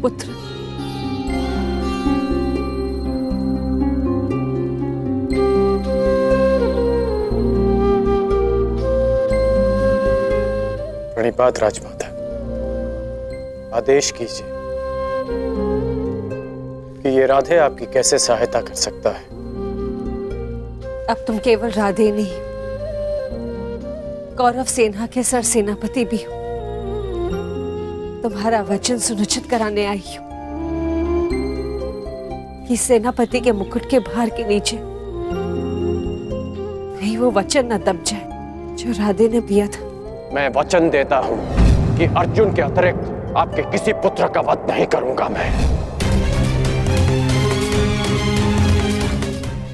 पुत्र। प्रणिपात राजमाता, आदेश कीजिए कि ये राधे आपकी कैसे सहायता कर सकता है। अब तुम केवल राधे नहीं, कौरव सेना के सरसेनापति भी हो। तुम्हारा वचन सुनिश्चित कराने आई हूं कि सेनापति के मुकुट के भार के नीचे कहीं वो वचन न दब जाए जो राधे ने दिया था। मैं वचन देता हूं कि अर्जुन के अतिरिक्त आपके किसी पुत्र का वध नहीं करूंगा मैं।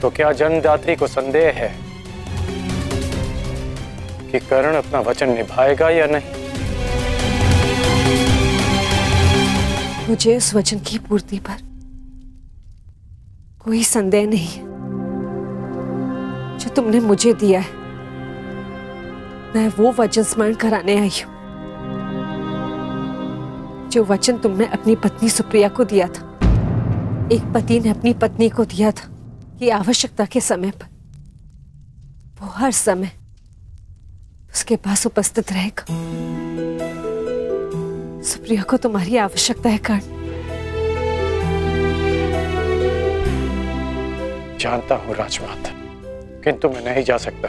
तो क्या जन्मदात्री को संदेह है कि कर्ण अपना वचन निभाएगा या नहीं? मुझे उस वचन की पूर्ति पर कोई संदेह नहीं है जो तुमने मुझे दिया है। मैं वो वचन स्मरण कराने आई हूं जो वचन तुमने अपनी पत्नी सुप्रिया को दिया था। एक पति ने अपनी पत्नी को दिया था कि आवश्यकता के समय पर वो हर समय उसके पास उपस्थित रहेगा। सुप्रिया को तुम्हारी आवश्यकता है कर्ण। जानता हूं राजमाता, किंतु मैं नहीं जा सकता।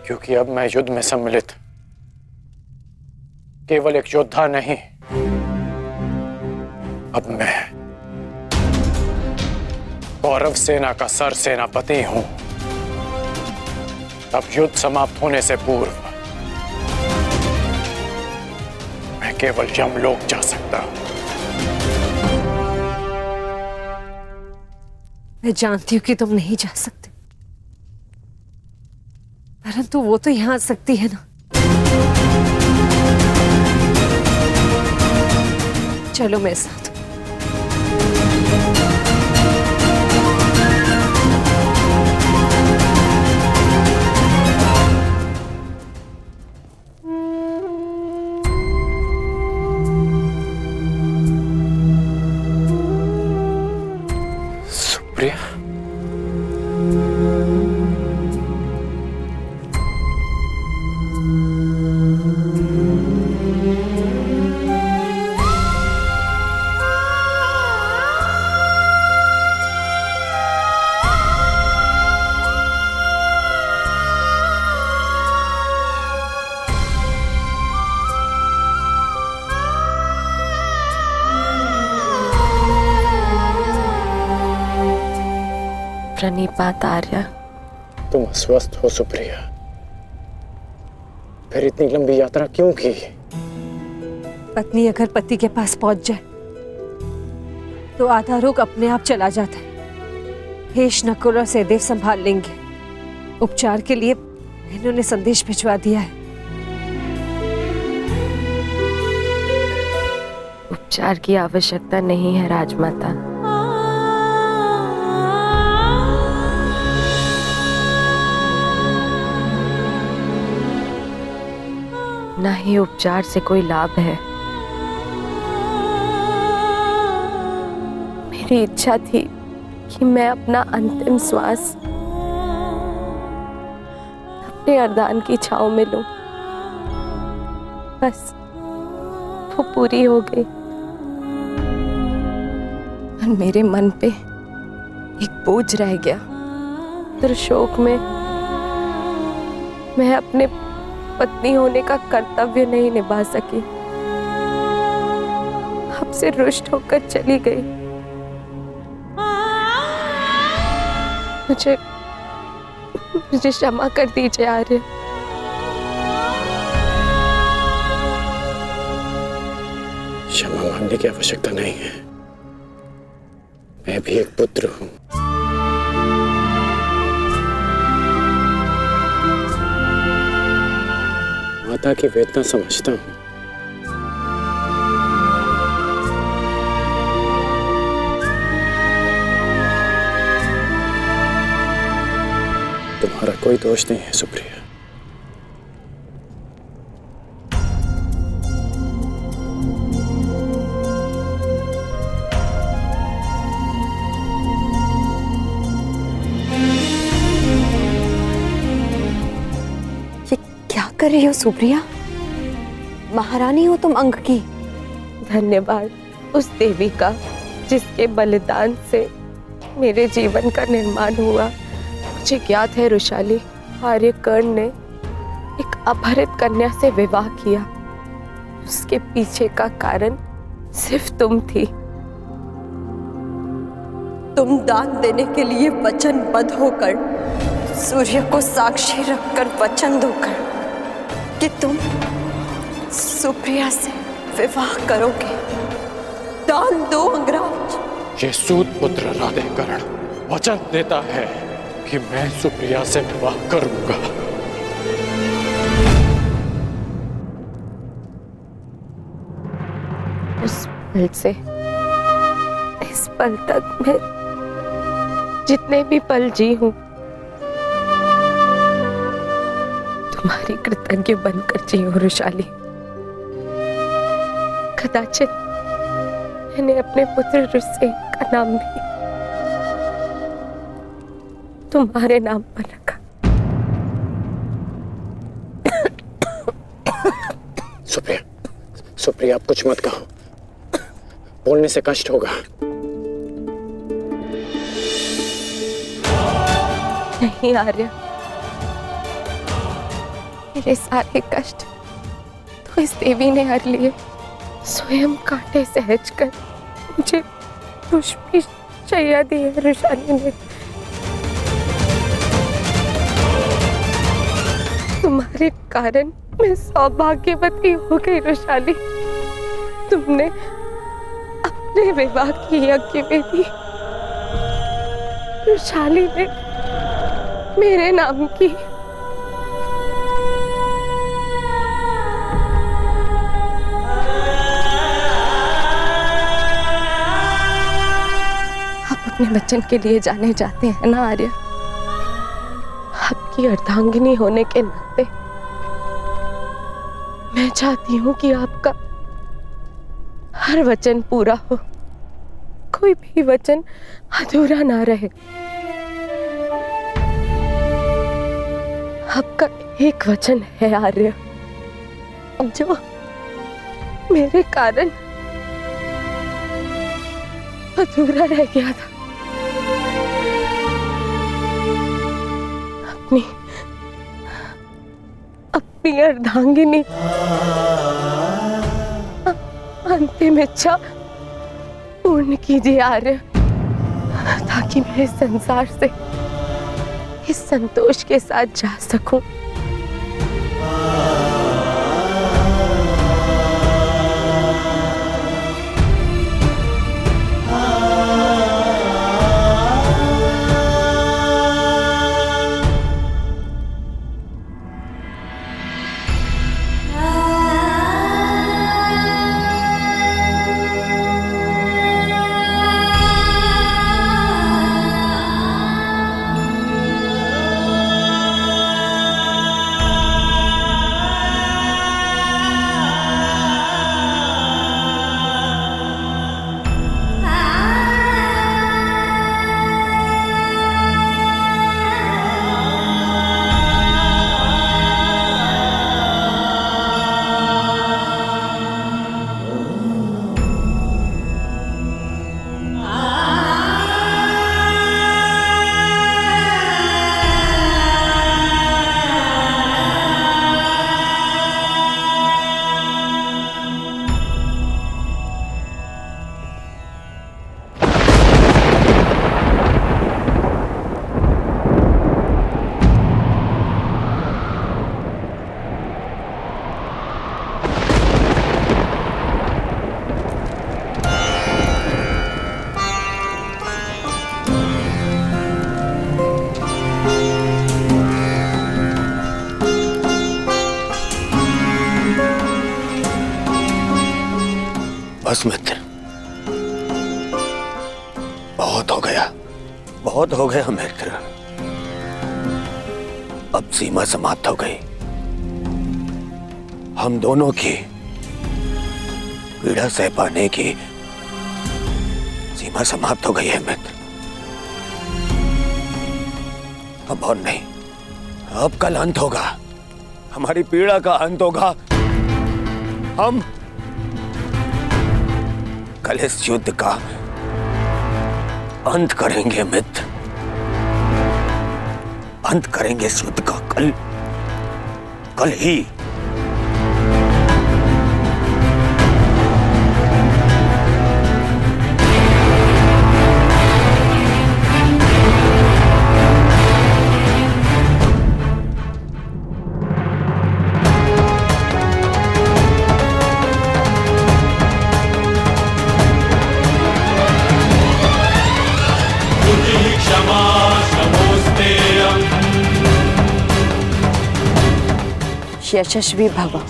क्योंकि अब मैं युद्ध में सम्मिलित केवल एक योद्धा नहीं, अब मैं कौरव सेना का सरसेनापति हूं। अब युद्ध समाप्त होने से पूर्व मैं केवल यमलोक जा सकता हूं। मैं जानती हूं कि तुम नहीं जा सकते, परंतु वो तो यहां आ सकती है ना। चलो मेरे साथ। सुप्रिया, प्रणिपात आर्या। तुम अस्वस्थ हो सुप्रिया, फिर इतनी लंबी यात्रा क्यों की? पत्नी अगर पति के पास पहुंच जाए तो आधा रोग अपने आप चला जाता है। हेश, नकुल और सहदेव संभाल लेंगे। उपचार के लिए इन्होंने संदेश भिजवा दिया है। उपचार की आवश्यकता नहीं है राजमाता। ना ही उपचार से कोई लाभ है। मेरी इच्छा थी कि मैं अपना अंतिम श्वास अपने अरदान की छांव में लूं। बस वो पूरी हो गई और मेरे मन पे एक बोझ रह गया। शोक में मैं अपने पत्नी होने का कर्तव्य नहीं निभा सकी, आपसे रुष्ट होकर चली गई। मुझे क्षमा कर दीजिए आर्य। क्षमा मांगने की आवश्यकता नहीं है। मैं भी एक पुत्र हूं। माता की वेदना समझता हूं। तुम्हारा कोई दोष नहीं है सुप्रिया। कर रही हो सुप्रिया? महारानी हो तुम अंक की। धन्यवाद उस देवी का जिसके बलिदान से मेरे जीवन का निर्माण हुआ। मुझे ज्ञात है रुशाली, आर्यकर्ण ने एक अपहरित कन्या से विवाह किया। उसके पीछे का कारण सिर्फ तुम थी। तुम दान देने के लिए वचनबद्ध होकर, सूर्य को साक्षी रखकर वचन दोकर कि तुम सुप्रिया से विवाह करोगे। दान दो अंगराज। ये सूत पुत्र राधेकर्ण वचन देता है कि मैं सुप्रिया से विवाह करूंगा। उस पल से इस पल तक मैं जितने भी पल जी हूं तुम्हारी कृतज्ञ बनकर जी हूं रुशाली। कदाचित मैंने अपने पुत्र रुसेन का नाम भी तुम्हारे नाम पर रखा। सुप्रिया, सुप्रिया आप कुछ मत कहो, बोलने से कष्ट होगा। नहीं आर्य, मेरे सारे कष्ट तो इस देवी ने हर लिए। स्वयं कांटे सहज कर मुझे पुष्पी शैया दी है रुशाली ने। तुम्हारे कारण मैं सौभाग्यवती हो गई रुशाली। तुमने अपने विवाह की यज्ञ वेदी रुशाली ने मेरे नाम की। आप अपने बच्चन के लिए जाने जाते हैं ना आर्य? आपकी अर्धांगिनी होने के नाते मैं चाहती हूं कि आपका हर वचन पूरा हो, कोई भी वचन अधूरा ना रहे। आपका एक वचन है आर्य, जो मेरे कारण अधूरा रह गया था। अपनी अर्धांगिनी अंतिम इच्छा पूर्ण कीजिए आर्य, ताकि मैं इस संसार से इस संतोष के साथ जा सकूं। बस मित्र, बहुत हो गया मित्र। अब सीमा समाप्त हो गई। हम दोनों की पीड़ा सह पाने की सीमा समाप्त हो गई है मित्र। अब और नहीं, अब कल अंत होगा। हमारी पीड़ा का अंत होगा। हम कल इस युद्ध का अंत करेंगे मित्र, अंत करेंगे इस युद्ध का कल ही। यशस्वी भव।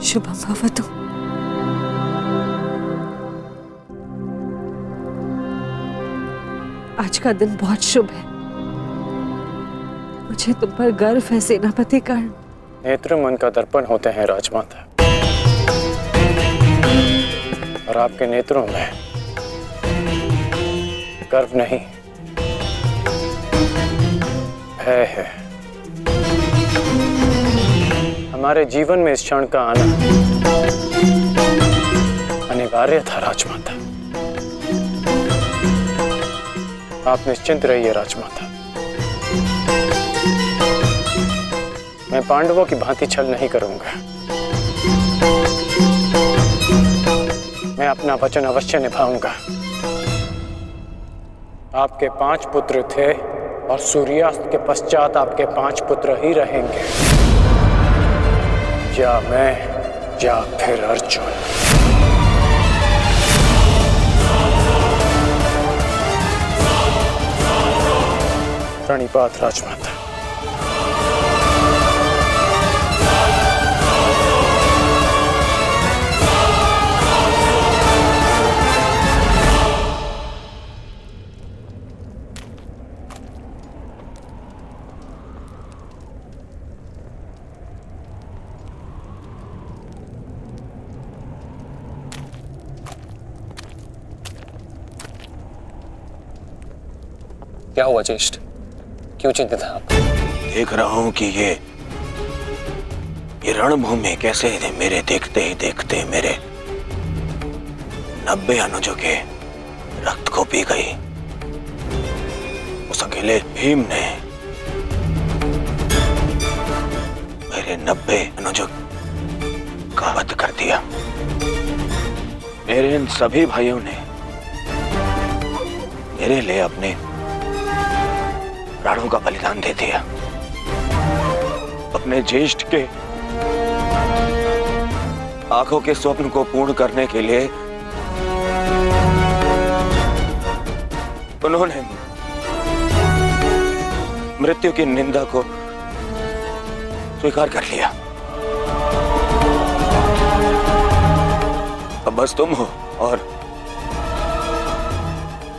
शुभम भवतु। आज का दिन बहुत शुभ है। मुझे तुम पर गर्व है सेनापति कर्ण। नेत्र मन का दर्पण होते हैं राजमाता, और आपके नेत्रों में गर्व नहीं, भय है। हमारे जीवन में इस क्षण का आना अनिवार्य था राजमाता। आप निश्चिंत रहिए राजमाता, मैं पांडवों की भांति छल नहीं करूंगा। मैं अपना वचन अवश्य निभाऊंगा। आपके 5 पुत्र थे और सूर्यास्त के पश्चात आपके 5 पुत्र ही रहेंगे, या मैं या फिर अर्जुन। प्रणिपात राजमाता। क्या हुआ ज्येष्ठ, क्यों चिंतित हैं आप? देख रहा हूं कि ये रणभूमि कैसे मेरे देखते ही देखते मेरे 90 अनुजों के रक्त को पी गई। उस अकेले भीम ने मेरे 90 अनुजों का वध कर दिया। मेरे इन सभी भाइयों ने मेरे लिए अपने प्राणों का बलिदान दे दिया। अपने ज्येष्ठ के आंखों के स्वप्न को पूर्ण करने के लिए उन्होंने मृत्यु की निंदा को स्वीकार कर लिया। अब बस तुम हो और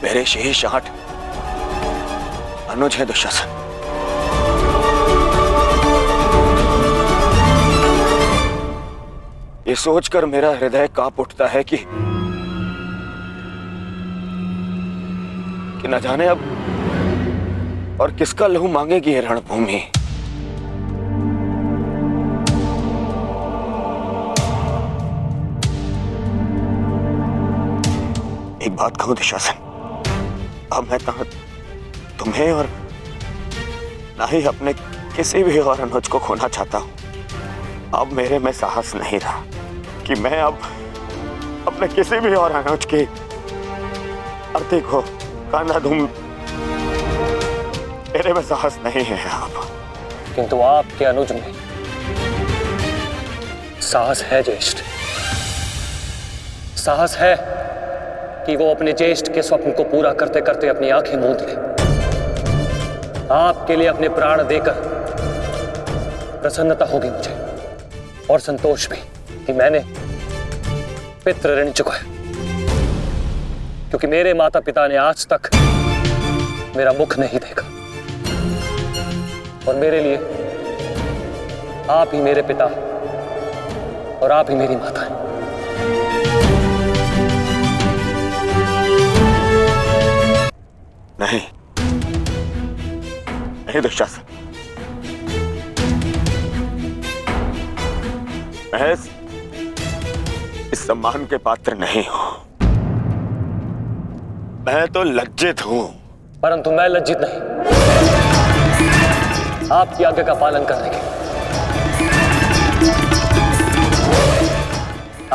मेरे शेष 8 अनुज है दुशासन। ये सोचकर मेरा हृदय कांप उठता है कि न जाने अब और किसका लहू मांगेगी ये रणभूमि। एक बात कहूं दुशासन, अब मैं तुम्हें और ना ही अपने किसी भी और अनुज को खोना चाहता हूं। अब मेरे में साहस नहीं रहा कि मैं अब अपने किसी भी और अनुज की अर्थी को कांधा दूं। मेरे में साहस नहीं है अब। किंतु आपके अनुज में साहस है ज्येष्ठ। साहस है कि वो अपने ज्येष्ठ के स्वप्न को पूरा करते करते अपनी आंखें मूंद ले। आपके लिए अपने प्राण देकर प्रसन्नता होगी मुझे, और संतोष भी कि मैंने पितृ ऋण चुकाया, क्योंकि मेरे माता पिता ने आज तक मेरा मुख नहीं देखा, और मेरे लिए आप ही मेरे पिता और आप ही मेरी माता हैं। नहीं नहीं दुशासन, मैं इस सम्मान के पात्र नहीं हूं। मैं तो लज्जित हूं। परंतु मैं लज्जित नहीं, आपकी आज्ञा का पालन करने के,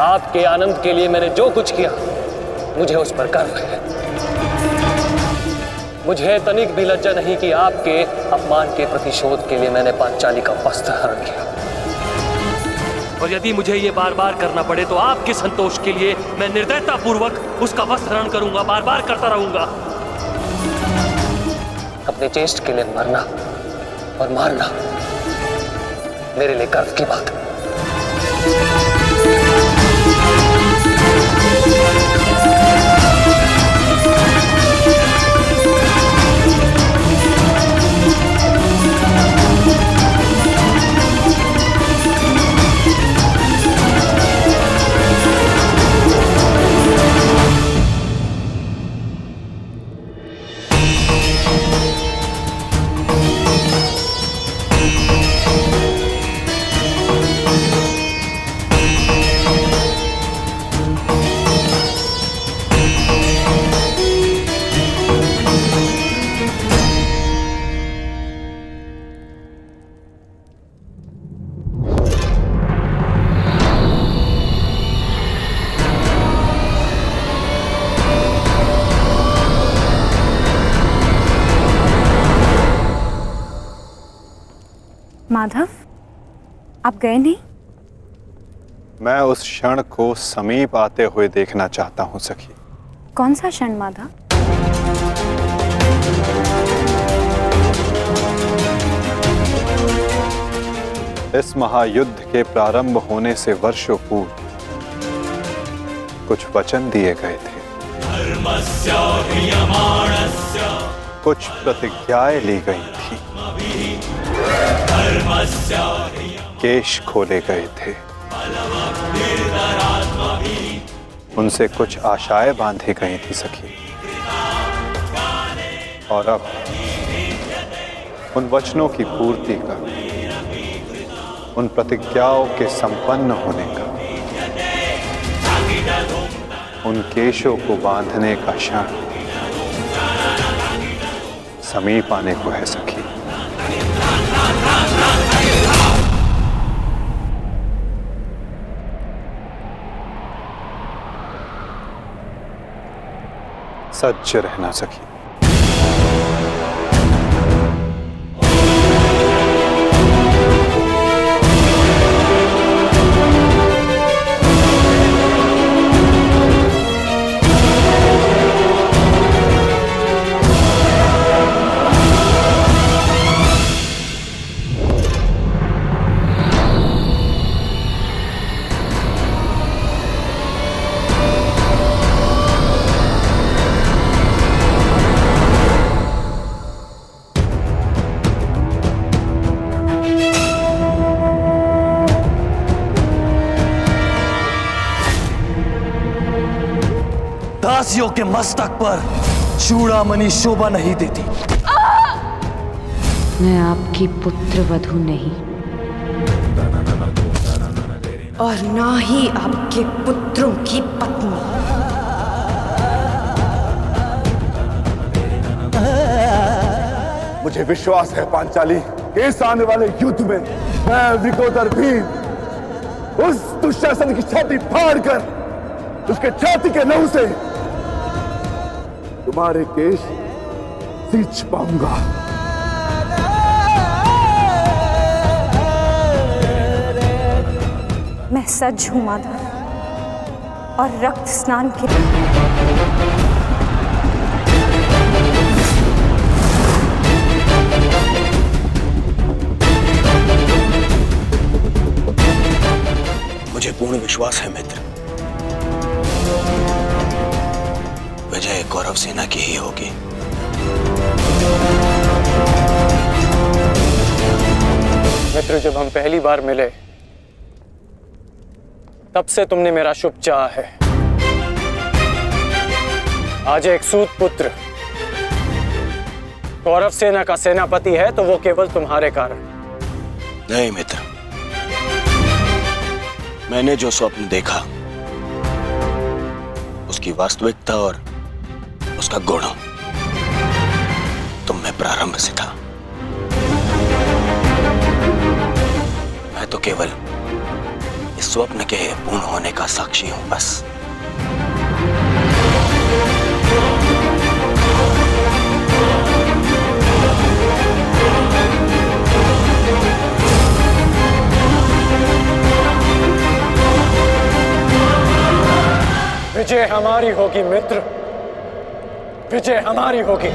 आपके आनंद के लिए मैंने जो कुछ किया मुझे उस पर गर्व है। मुझे तनिक भी लज्जा नहीं कि आपके अपमान के प्रतिशोध के लिए मैंने पांचाली का वस्त्र हरण किया, और यदि मुझे ये बार बार करना पड़े तो आपके संतोष के लिए मैं निर्दयता पूर्वक उसका वस्त्र हरण करूंगा, बार बार करता रहूंगा। अपने ज्येष्ठ के लिए मरना और मारना मेरे लिए गर्व की बात है। माधव, आप गए नहीं? मैं उस क्षण को समीप आते हुए देखना चाहता हूं सखी। कौन सा क्षण माधव? इस महायुद्ध के प्रारंभ होने से वर्षों पूर्व कुछ वचन दिए गए थे, कुछ प्रतिज्ञाएं ली गई थी, केश खोले गए थे, उनसे कुछ आशाएं बांधी गई थी सखी। और अब उन वचनों की पूर्ति का, उन प्रतिज्ञाओं के संपन्न होने का, उन केशों को बांधने का क्षण समीप आने को है सखी। सच्च रहना सखी। दासियों के मस्तक पर चूड़ामणि शोभा नहीं देती। मैं आपकी पुत्र वधू नहीं, और ना ही आपके पुत्रों की पत्नी। मुझे विश्वास है पांचाली कि इस आने वाले युद्ध में मैं विकोदर भीम उस दुशासन की छाती फाड़कर उसके छाती के लहू से तुम्हारे केश सींच पाऊंगा। मैं सच हूं माधव, और रक्त स्नान के मुझे पूर्ण विश्वास है मित्र, विजय कौरव सेना की ही होगी। मित्र, जब हम पहली बार मिले तब से तुमने मेरा शुभ चाहा है। आज एक सूत पुत्र कौरव सेना का सेनापति है तो वो केवल तुम्हारे कारण। नहीं मित्र, मैंने जो स्वप्न देखा उसकी वास्तविकता और उसका गुण तुम में प्रारंभ से था। मैं तो केवल इस स्वप्न के पूर्ण होने का साक्षी हूं बस। विजय हमारी होगी मित्र, विजय हमारी होगी।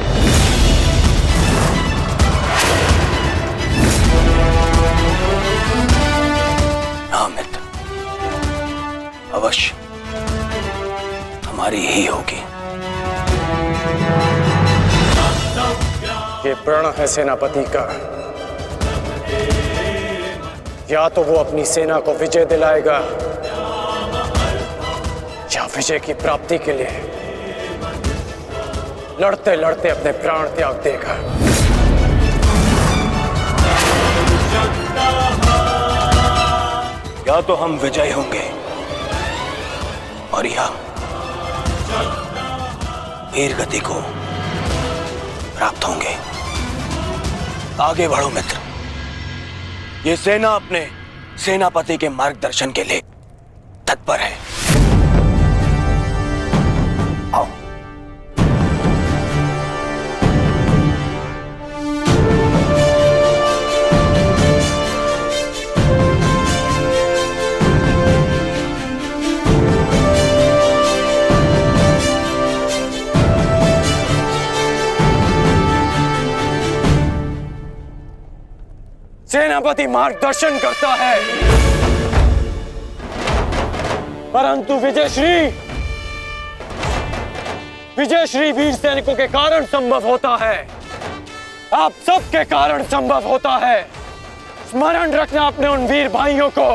हाँ मित्र, अवश्य हमारी ही होगी। ये प्रण है सेनापति का, या तो वो अपनी सेना को विजय दिलाएगा या विजय की प्राप्ति के लिए लड़ते लड़ते अपने प्राण त्याग देगा। या तो हम विजय होंगे और या वीर गति को प्राप्त होंगे। आगे बढ़ो मित्र, ये सेना अपने सेनापति के मार्गदर्शन के लिए तत्पर है। आओ। सेनापति मार्गदर्शन करता है परंतु विजयश्री वीर सैनिकों के कारण संभव होता है। आप सबके कारण संभव होता है। स्मरण रखना अपने उन वीर भाइयों को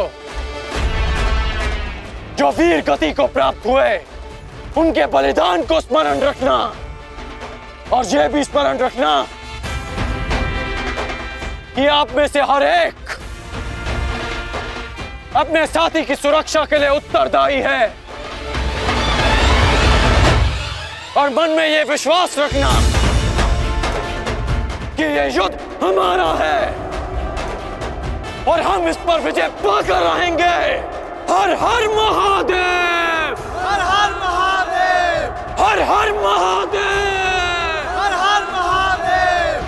जो वीर गति को प्राप्त हुए, उनके बलिदान को स्मरण रखना और यह भी स्मरण रखना कि आप में से हर एक अपने साथी की सुरक्षा के लिए उत्तरदायी है और मन में यह विश्वास रखना कि यह युद्ध हमारा है और हम इस पर विजय पाकर रहेंगे। हर हर महादेव, हर हर महादेव, हर हर महादेव, हर हर महादेव।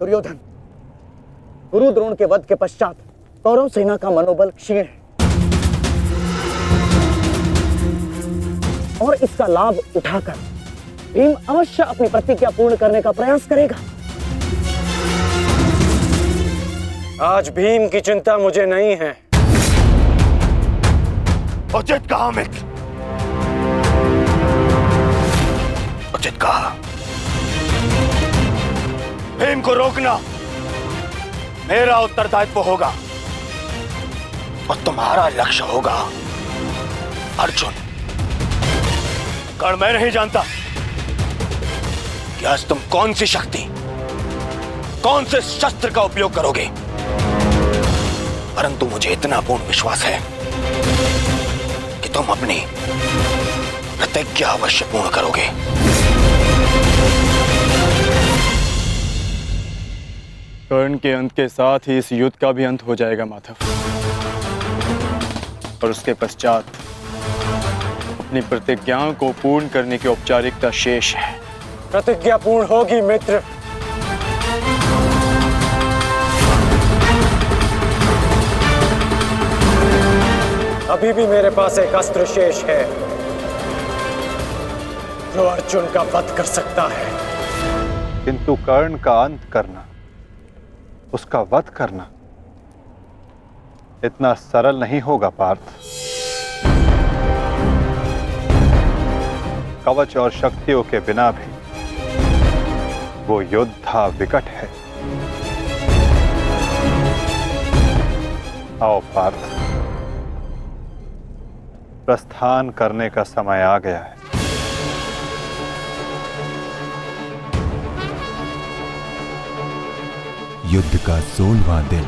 दुर्योधन, गुरु द्रोण के वध के पश्चात कौरव सेना का मनोबल क्षीण है और इसका लाभ उठाकर भीम अवश्य अपनी प्रतिज्ञा पूर्ण करने का प्रयास करेगा। आज भीम की चिंता मुझे नहीं है। उचित कहा मित्र, उचित कहा। भीम को रोकना मेरा उत्तरदायित्व होगा और तुम्हारा लक्ष्य होगा अर्जुन। कारण मैं नहीं जानता कि आज तुम कौन सी शक्ति, कौन से शस्त्र का उपयोग करोगे, परंतु मुझे इतना पूर्ण विश्वास है कि तुम अपनी प्रतिज्ञा अवश्य पूर्ण करोगे। कर्ण के अंत के साथ ही इस युद्ध का भी अंत हो जाएगा माधव, और उसके पश्चात अपनी प्रतिज्ञाओं को पूर्ण करने की औपचारिकता शेष है। प्रतिज्ञा पूर्ण होगी मित्र। अभी भी मेरे पास एक अस्त्र शेष है जो अर्जुन का वध कर सकता है। किंतु कर्ण का अंत करना, उसका वध करना इतना सरल नहीं होगा पार्थ। कवच और शक्तियों के बिना भी वो योद्धा विकट है। आओ पार्थ, प्रस्थान करने का समय आ गया है। युद्ध का 16वां दिन।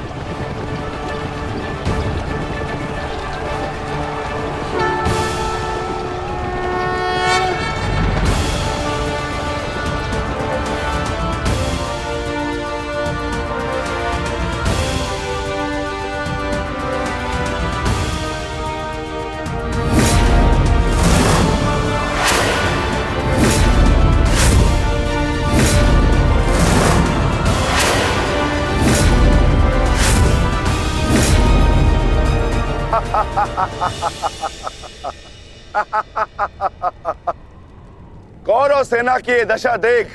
कौरव सेना की ये दशा देख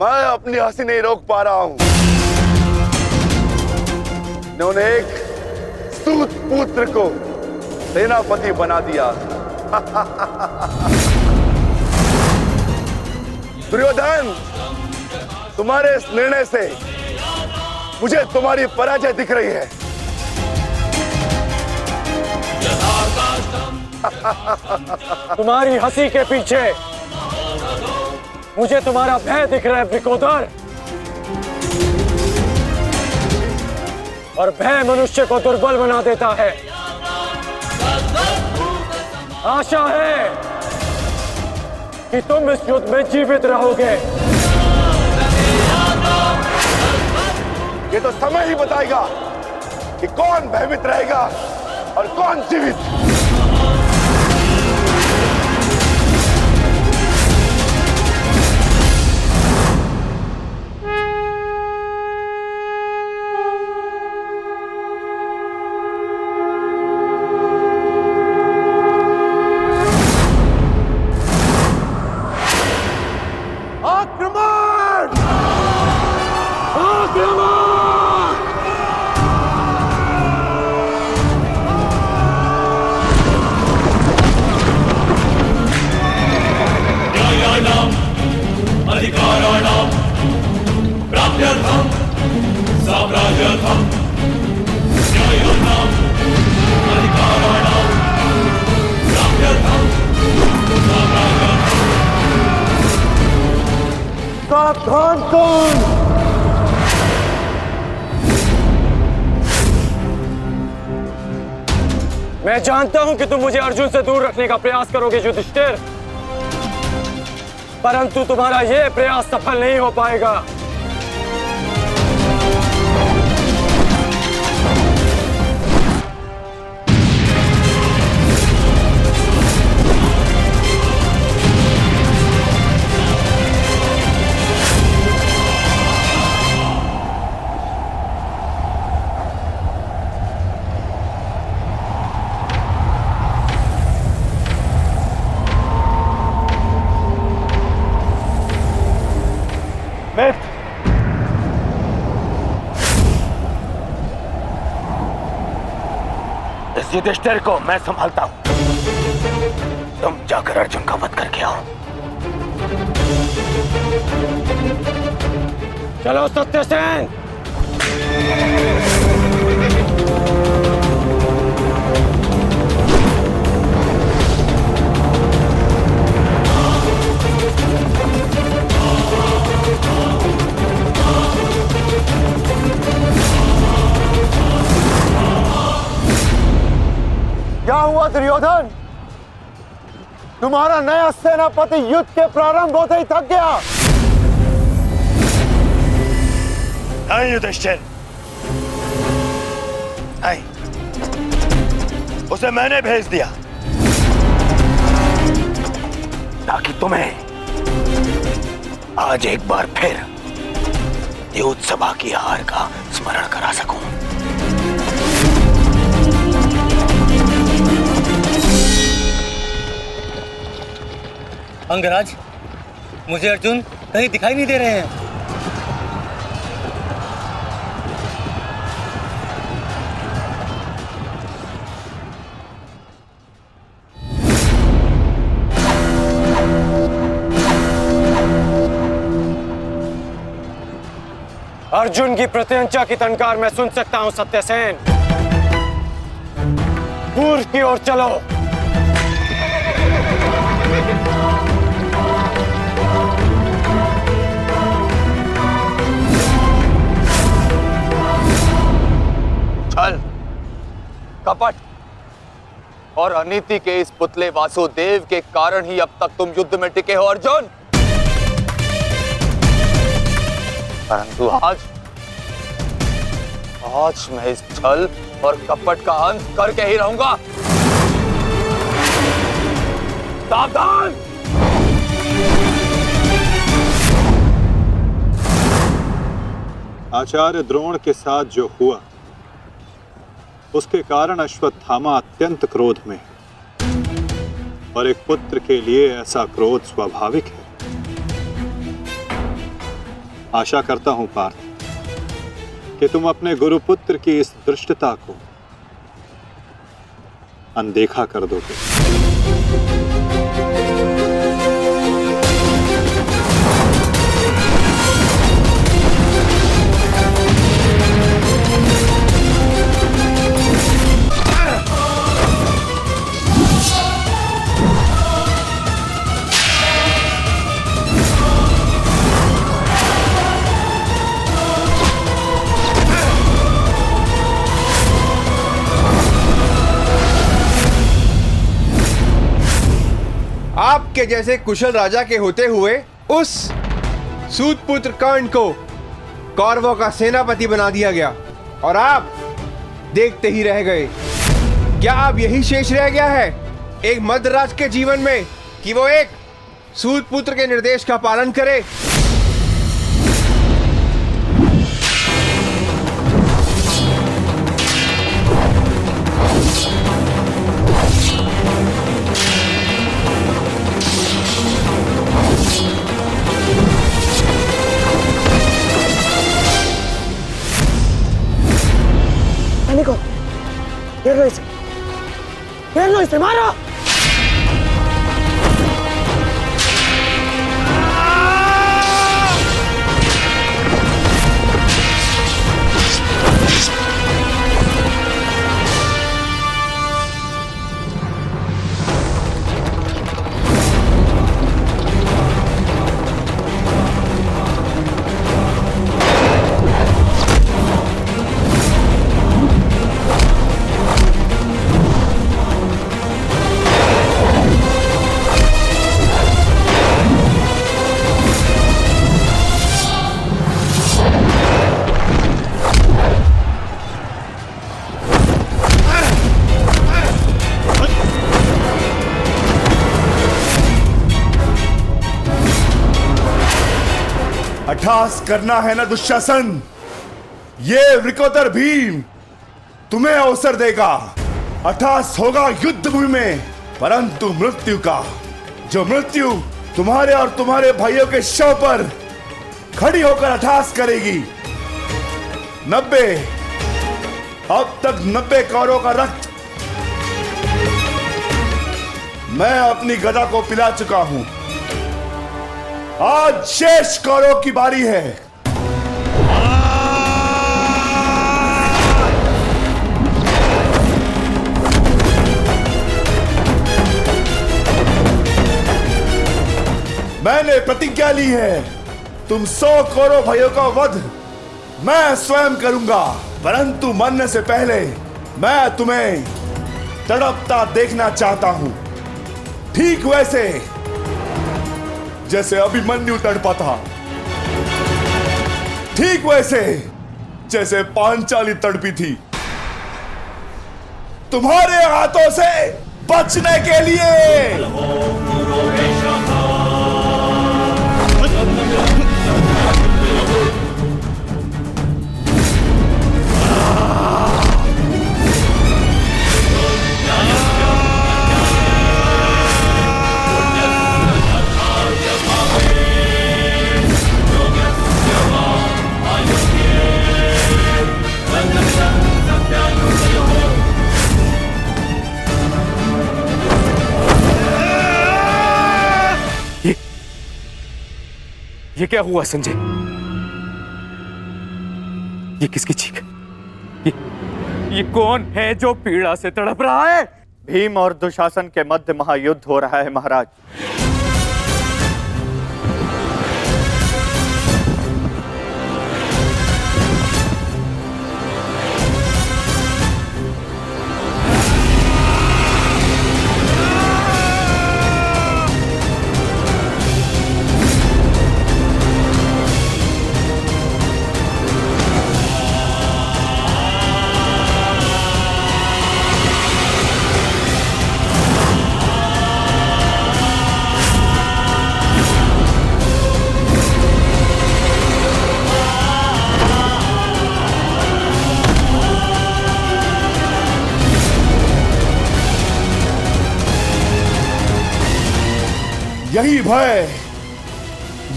मैं अपनी हंसी नहीं रोक पा रहा हूं। इन्होंने एक सूत पुत्र को सेनापति बना दिया। दुर्योधन, तुम्हारे इस निर्णय से मुझे तुम्हारी पराजय दिख रही है। तुम्हारी हंसी के पीछे मुझे तुम्हारा भय दिख रहा है वृकोदर। और भय मनुष्य को दुर्बल बना देता है। आशा है कि तुम इस युद्ध में जीवित रहोगे। ये तो समय ही बताएगा कि कौन भयभीत रहेगा और कौन जीवित। सावधान कौन? मैं जानता हूं कि तुम मुझे अर्जुन से दूर रखने का प्रयास करोगे युधिष्ठिर, परंतु तुम्हारा यह प्रयास सफल नहीं हो पाएगा। इस युधिष्ठिर को मैं संभालता हूं। तुम जाकर अर्जुन का वध करके आओ। चलो सत्यसेन। क्या हुआ दुर्योधन? तुम्हारा नया सेनापति युद्ध के प्रारंभ होते ही थक गया। नहीं युधिष्ठिर, नहीं, उसे मैंने भेज दिया। ताकि तुम्हें आज एक बार फिर युद्ध सभा की हार का स्मरण करा सकूं। अंगराज, मुझे अर्जुन कहीं दिखाई नहीं दे रहे हैं। अर्जुन की प्रत्यंचा की टंकार मैं सुन सकता हूं सत्यसेन। पूर्व की ओर चलो। छल, कपट और अनीति के इस पुतले वासुदेव के कारण ही अब तक तुम युद्ध में टिके हो अर्जुन। परंतु आज मैं इस छल और कपट का अंत करके ही रहूंगा। सावधान! आचार्य द्रोण के साथ जो हुआ उसके कारण अश्वत्थामा अत्यंत क्रोध में है और एक पुत्र के लिए ऐसा क्रोध स्वाभाविक है। आशा करता हूं पार्थ कि तुम अपने गुरुपुत्र की इस धृष्टता को अनदेखा कर दोगे। आपके जैसे कुशल राजा के होते हुए उस सूतपुत्र कर्ण को कौरवों का सेनापति बना दिया गया और आप देखते ही रह गए। क्या अब यही शेष रह गया है एक मध्यराज के जीवन में कि वो एक सूतपुत्र के निर्देश का पालन करे? घेर लो इसे, मारो। अट्ठास करना है ना दुशासन, ये वृकोदर भीम तुम्हें अवसर देगा। अट्ठास होगा युद्ध भूमि में, परंतु मृत्यु का, जो मृत्यु तुम्हारे और तुम्हारे भाइयों के शव पर खड़ी होकर अट्ठास करेगी। 90 अब तक 90 कौरवों का रक्त मैं अपनी गदा को पिला चुका हूं। आज शेष कौरवों की बारी है। मैंने प्रतिज्ञा ली है, तुम 100 कौरव भाइयों का वध मैं स्वयं करूंगा, परंतु मरने से पहले मैं तुम्हें तड़पता देखना चाहता हूं, ठीक वैसे जैसे अभिमन्यु तड़पा था, ठीक वैसे जैसे पांचाली तड़पी थी। तुम्हारे हाथों से बचने के लिए ये क्या हुआ संजय? ये किसकी चीख? ये कौन है जो पीड़ा से तड़प रहा है? भीम और दुशासन के मध्य महायुद्ध हो रहा है महाराज।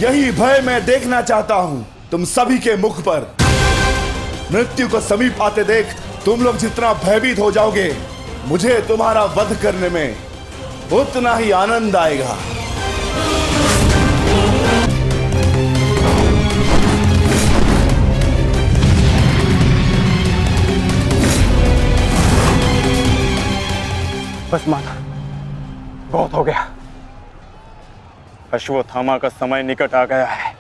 यही भय मैं देखना चाहता हूं तुम सभी के मुख पर। मृत्यु को समीप आते देख तुम लोग जितना भयभीत हो जाओगे, मुझे तुम्हारा वध करने में उतना ही आनंद आएगा। बस माता, बहुत हो गया। अश्वत्थामा का समय निकट आ गया है।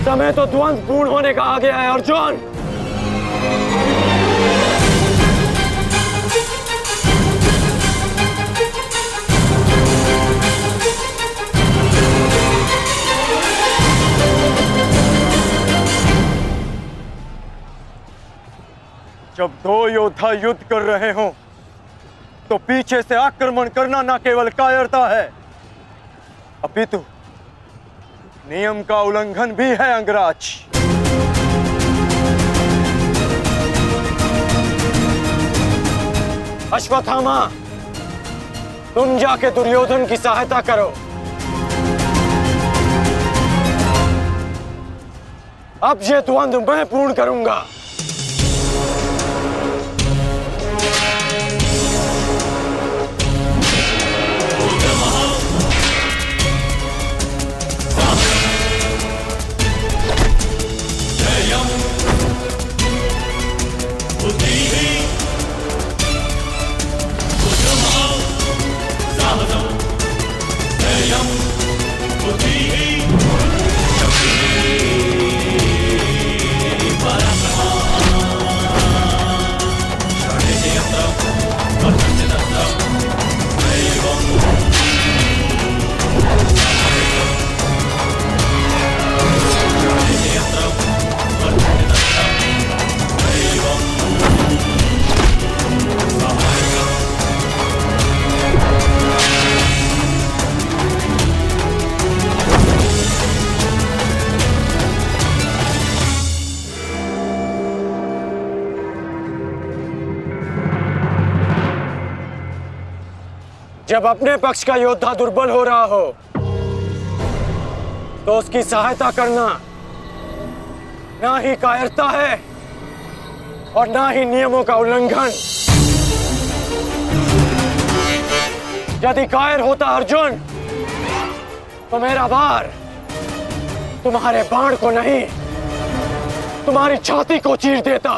समय तो ध्वंस पूर्ण होने का आ गया है अर्जुन। जब दो योद्धा युद्ध कर रहे हों तो पीछे से आक्रमण करना न केवल कायरता है, अपितु नियम का उल्लंघन भी है अंगराज। अश्वत्थामा, तुम जाके दुर्योधन की सहायता करो। अब ये द्वंद्व मैं पूर्ण करूंगा। जब अपने पक्ष का योद्धा दुर्बल हो रहा हो तो उसकी सहायता करना ना ही कायरता है और ना ही नियमों का उल्लंघन। यदि कायर होता अर्जुन तो मेरा वार तुम्हारे बाण को नहीं, तुम्हारी छाती को चीर देता।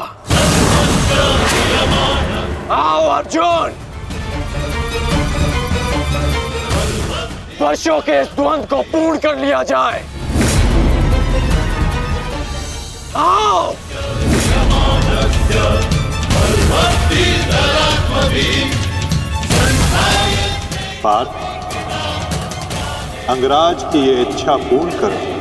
आओ अर्जुन, वर्षों के इस द्वंद्व को पूर्ण कर लिया जाए। आओ। पार्थ, अंगराज की ये इच्छा पूर्ण करो।